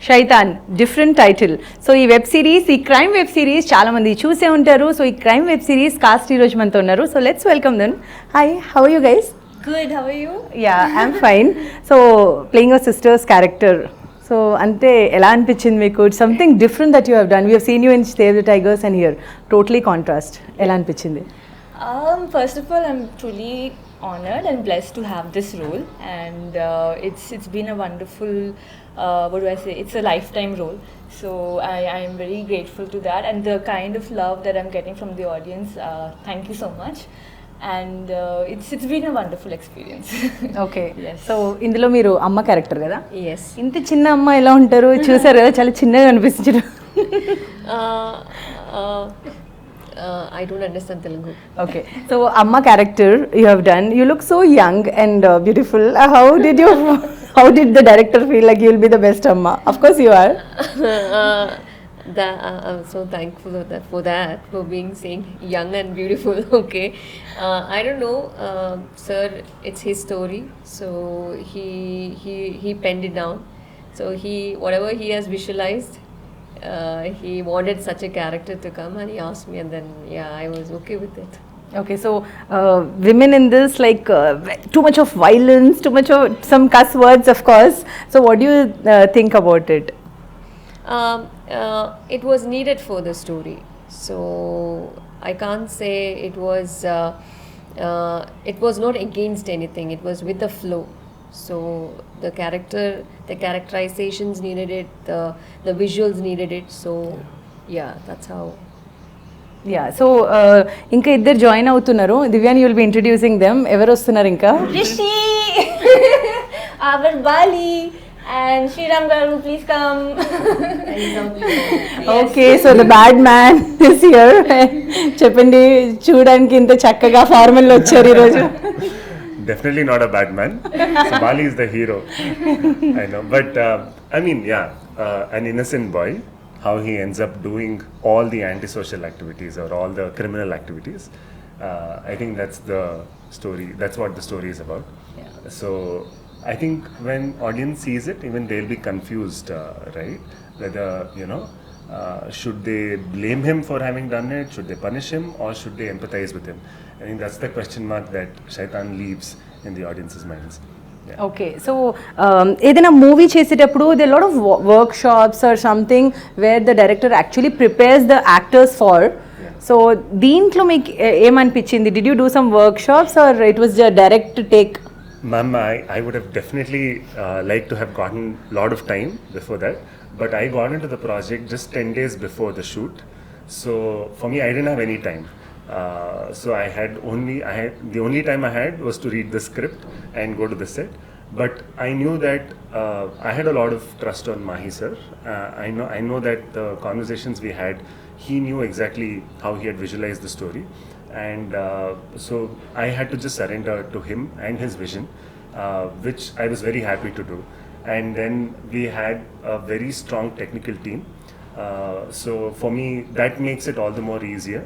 Shaitan, different title. So ఈ web series, ఈ crime web series చాలా మంది చూసే ఉంటారు. సో ఈ క్రైమ్ వెబ్ సిరీస్ కాస్ట్ ఈ రోజు మనతో ఉన్నారు. So let's welcome them. Hi, how are you guys? Good, how are you? Yeah, I'm fine. So playing your sister's character, so అంటే ఎలా అనిపించింది మీకు? Something different that you have done. We have seen you in Save the Tigers and here totally contrast. ఎలా అనిపించింది? First of all, I'm truly honored and blessed to have this role, and it's been a wonderful, what do I say? It's a lifetime role. So I am very grateful to that, and the kind of love that I'm getting from the audience. Thank you so much. And it's been a wonderful experience. Okay, Yes. So ఇందులో మీరు అమ్మ character కదా? Yes. ఇంత చిన్న అమ్మ ఎలా ఉంటారు? చూసారు కదా, చాలా చిన్నగా అనిపించారు. I don't understand Telugu. Okay, so Amma character you have done. You look so young and beautiful. How did the director feel like you will be the best Amma? Of course you are. I'm so thankful for being saying young and beautiful. Okay, I don't know, sir. It's his story, so he penned it down. So whatever he has visualized. He wanted such a character to come, and he asked me, and then I was okay with it. Okay, so women in this, like too much of violence, too much of some cuss words, of course. So what do you think about it? It was needed for the story, so I can't say it was not against anything. It was with the flow. So the characterizations needed it, the visuals needed it. So that's how. Yeah, so ఇంకా ఇద్దరు join అవుతున్నారు. దివ్యాని, you will be introducing them. ఎవరు వస్తున్నారు ఇంకా? Rishi, our Bali, and Shriram Garu, please come. Okay, so the bad man is here. చెప్పండి, చూడడానికి ఇంత చక్కగా ఫార్మల్ లో వచ్చారు ఈరోజు. Definitely not a bad man. So Bali is the hero. I know, but I mean, an innocent boy. How he ends up doing all the antisocial activities or all the criminal activities. I think that's the story. That's what the story is about. Yeah. So I think when audience sees it, even they'll be confused, right? Whether should they blame him for having done it? Should they punish him, or should they empathize with him? I think that's the question mark that Shaitan leaves in the audience's minds. Yeah. Okay, so ఏదైనా movie చేసేటప్పుడు they lot of workshops or something where the director actually prepares the actors for. So దీంట్లో మీకు ఏమనిపించింది? Did you do some workshops or it was direct take? Ma'am, I would have definitely liked to have gotten a lot of time before that, but I got into the project just 10 days before the shoot. So for me, I didn't have any time. So the only time I had was to read the script and go to the set. But I knew that I had a lot of trust on Mahi sir. I know that the conversations we had, he knew exactly how he had visualized the story, and so I had to just surrender to him and his vision, which I was very happy to do. And then we had a very strong technical team. So for me, that makes it all the more easier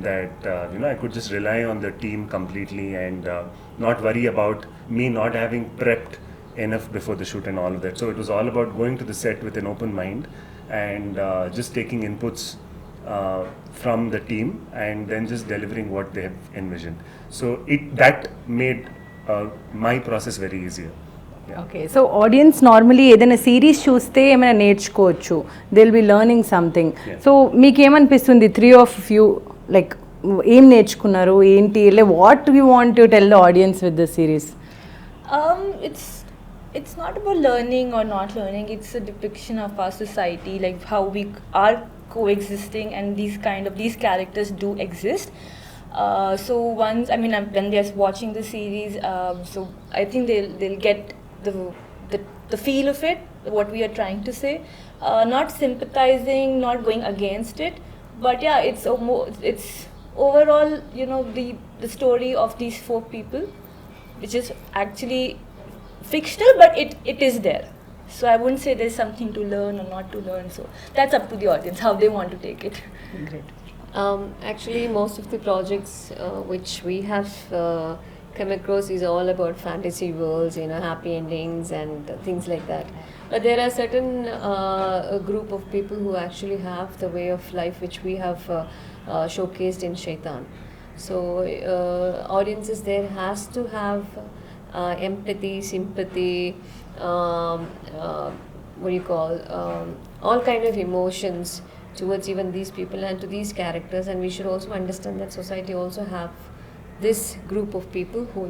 that I could just rely on the team completely and not worry about me not having prepped enough before the shoot and all of that. So it was all about going to the set with an open mind and just taking inputs from the team and then just delivering what they have envisioned. So that made my process very easier. Okay, so audience normally ఏదైనా series చూస్తే ఏమైనా నేర్చుకోవచ్చు, they will be learning something. So మీకు ఏమనిపిస్తుంది, 3 of you, like ఏం నేర్చుకున్నారు ఏంటి? Like what you want to tell the audience with the series? It's not about learning or not learning. It's a depiction of our society, like how we are coexisting, and these characters do exist. So once, when they're watching the series, so I think they'll get the feel of it, what we are trying to say. Not sympathizing, not going against it, but it's overall, the story of these 4 people, which is actually fictional, but it is there. So I wouldn't say there's something to learn or not to learn. So that's up to the audience how they want to take it. Great. Actually, most of the projects which we have come across is all about fantasy worlds, happy endings and things like that. But there are certain a group of people who actually have the way of life which we have showcased in Shaitan. So audiences there has to have empathy, sympathy, all kind of emotions towards even these people and to these characters. And we should also understand that society also have this group of people who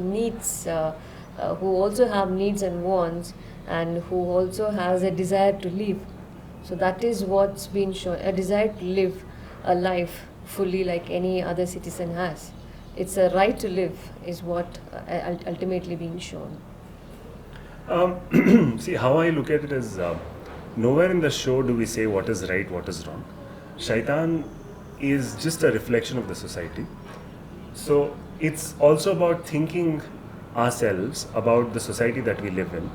who also have needs and wants, and who also has a desire to live. So that is what's been shown, a desire to live a life fully like any other citizen has. It's a right to live is what ultimately being shown. See, how I look at it is nowhere in the show do we say what is right, what is wrong. Shaitan is just a reflection of the society. So it's also about thinking ourselves about the society that we live in.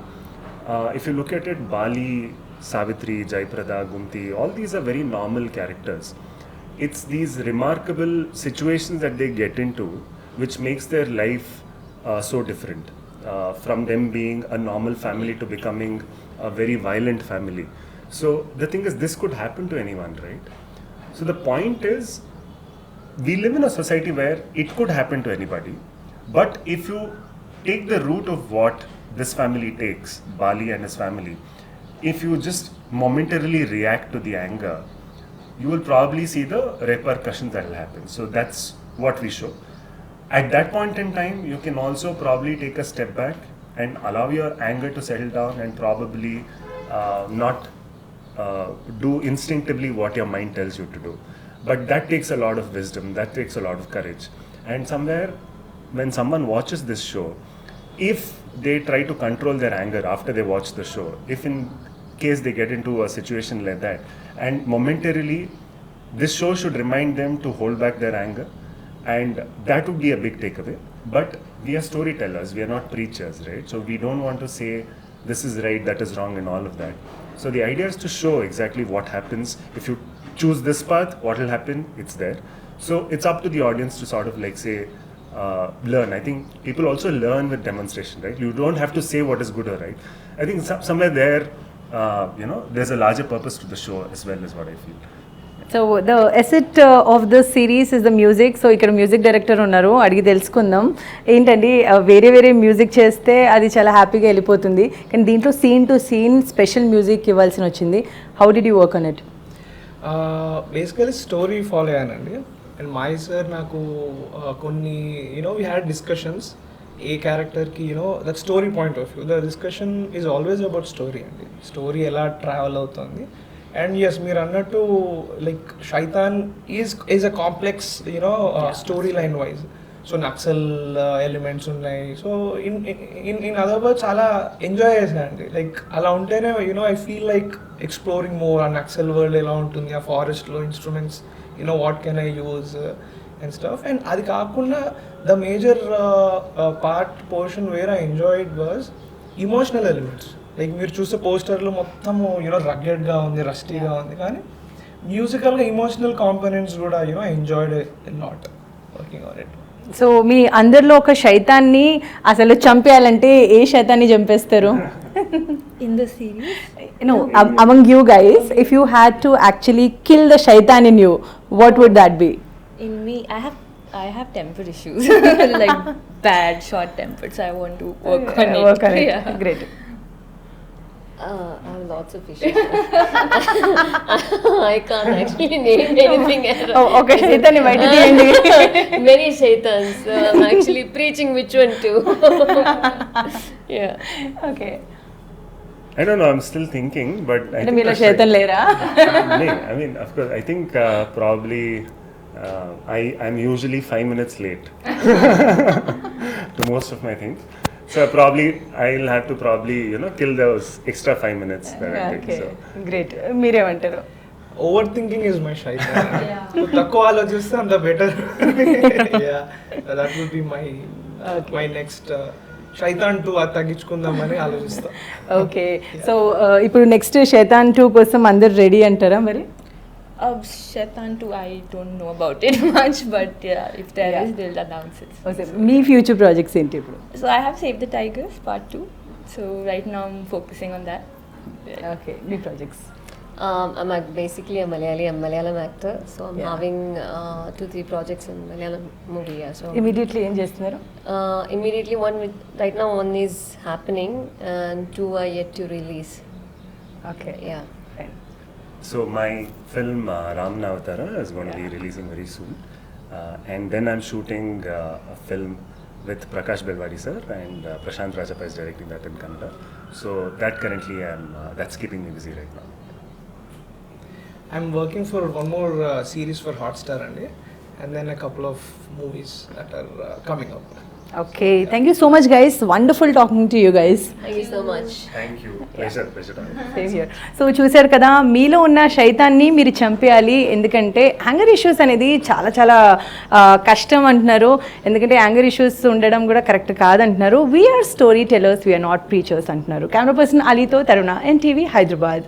If you look at it, Bali, Savitri, Jaiprada, Gunti, all these are very normal characters. It's these remarkable situations that they get into which makes their life so different. From them being a normal family to becoming a very violent family. So the thing is, this could happen to anyone, right? So the point is, we live in a society where it could happen to anybody, but if you take the route of what this family takes, Bali and his family, if you just momentarily react to the anger, you will probably see the repercussions that will happen. So that's what we show. At that point in time, you can also probably take a step back and allow your anger to settle down and probably not do instinctively what your mind tells you to do. But that takes a lot of wisdom, that takes a lot of courage. And somewhere, when someone watches this show, if they try to control their anger after they watch the show, if in case they get into a situation like that, and momentarily, this show should remind them to hold back their anger, and that would be a big takeaway. But we are storytellers, we are not preachers, right? So we don't want to say this is right, that is wrong and all of that. So the idea is to show exactly what happens. If you choose this path, what will happen, it's there. So it's up to the audience to sort of like say, learn. I think people also learn with demonstration, right? You don't have to say what is good or right. I think somewhere there, there's a larger purpose to the show as well, is what I feel. So the asset of the series is the music. So ఇక్కడ music director ఉన్నారు, అడిగి తెలుసుకుందాం. ఏంటండి వేరే వేరే music చేస్తే అది చాలా హ్యాపీగా వెళ్ళిపోతుంది, కానీ దీంట్లో scene to scene special music ఇవ్వాల్సి వచ్చింది. How did you work on it? Basically story follow అయ్యానండి. అండ్ మై సార్ నాకు కొన్ని వీ హ్యాడ్ డిస్కషన్స్ ఏ క్యారెక్టర్కి that story point of view. The discussion is always about story అండి. Story ఎలా travel అవుతుంది. And yes, మీరు అన్నట్టు like Shaitan is a complex story line wise. So Naxal elements ఉన్నాయి. So in other words చాలా enjoy చేశానండి. Like అలా ఉంటేనే I feel like exploring more. ఆ నక్సల్ వరల్డ్ ఎలా ఉంటుంది, ఆ ఫారెస్ట్లో instruments what can I use and stuff. And అది కాకుండా the major portion where I enjoyed was emotional elements. Like మీరు చూసే పోస్టర్లో మొత్తము రగ్గెడ్గా ఉంది, రస్టీగా ఉంది, కానీ మ్యూజికల్గా ఇమోషనల్ కాంపోనెంట్స్ కూడా enjoyed lot working on it. So మీ అందరిలో ఒక శైతాన్ని అసలు చంపేయాలంటే ఏ శైతాన్ని చంపేస్తారు? In the series? No, among you guys, if you had to actually kill the shaitan in you, what would that be? In me, I have temper issues, like bad, short-tempered. So I want to work on it. Work on it. Yeah. Great. I have lots of issues. I can't actually name anything else. Oh, okay. Shaitan invite the Many shaitans. I'm actually preaching which one to. Yeah. Okay. I don't know, I'm still thinking, but I think meela shaitan lera. I mean, of course, I think probably I'm usually 5 minutes late to most of my things. So I'll have to kill those extra 5 minutes that I take. Okay, So. great. మీరేమంటారు? Over thinking is my Shaitan. తక్కువ ఆలోచిస్తే అంత better. That will be my next Shaitan 2 అది తగ్గించుకుందామని ఆలోచిస్తా. Okay, so ఇప్పుడు next Shaitan 2 కోసం అందరు రెడీ అంటారా మరి? Shaitan too, I don't know about it much, but yeah, if there Yeah. is, they'll announce it. Me future projects ఏంటి ఇప్పుడు? So I have Save the Tigers Part 2. So right now I'm focusing on that. Okay, me projects. Basically a Malayalam actor, so I'm Yeah. having 2-3 projects in Malayalam movie. Yeah, so immediately ఏం చేస్తున్నారు? immediately right now one is happening and 2 are yet to release. Okay, Yeah. So my film Ramana Avatara is going to be releasing very soon, and then I'm shooting a film with Prakash Belwadi sir and Prashant Rajappa is directing that in Kannada. So that currently that's keeping me busy right now. I'm working for one more series for Hotstar and then a couple of movies that are coming up. Okay, thank you so much guys, wonderful talking to you guys. Thank you so much. Thank you. Pleasure. So చూశారు కదా, మీలో ఉన్న శైతాన్ని మీరు చంపేయాలి. ఎందుకంటే anger issues అనేది చాలా చాలా కష్టం అంటున్నారు. ఎందుకంటే యాంగర్ ఇష్యూస్ ఉండడం కూడా కరెక్ట్ కాదంటున్నారు. We are story tellers, we are not preachers అంటున్నారు. కెమెరా పర్సన్ అలీతో తరుణ, NTV హైదరాబాద్.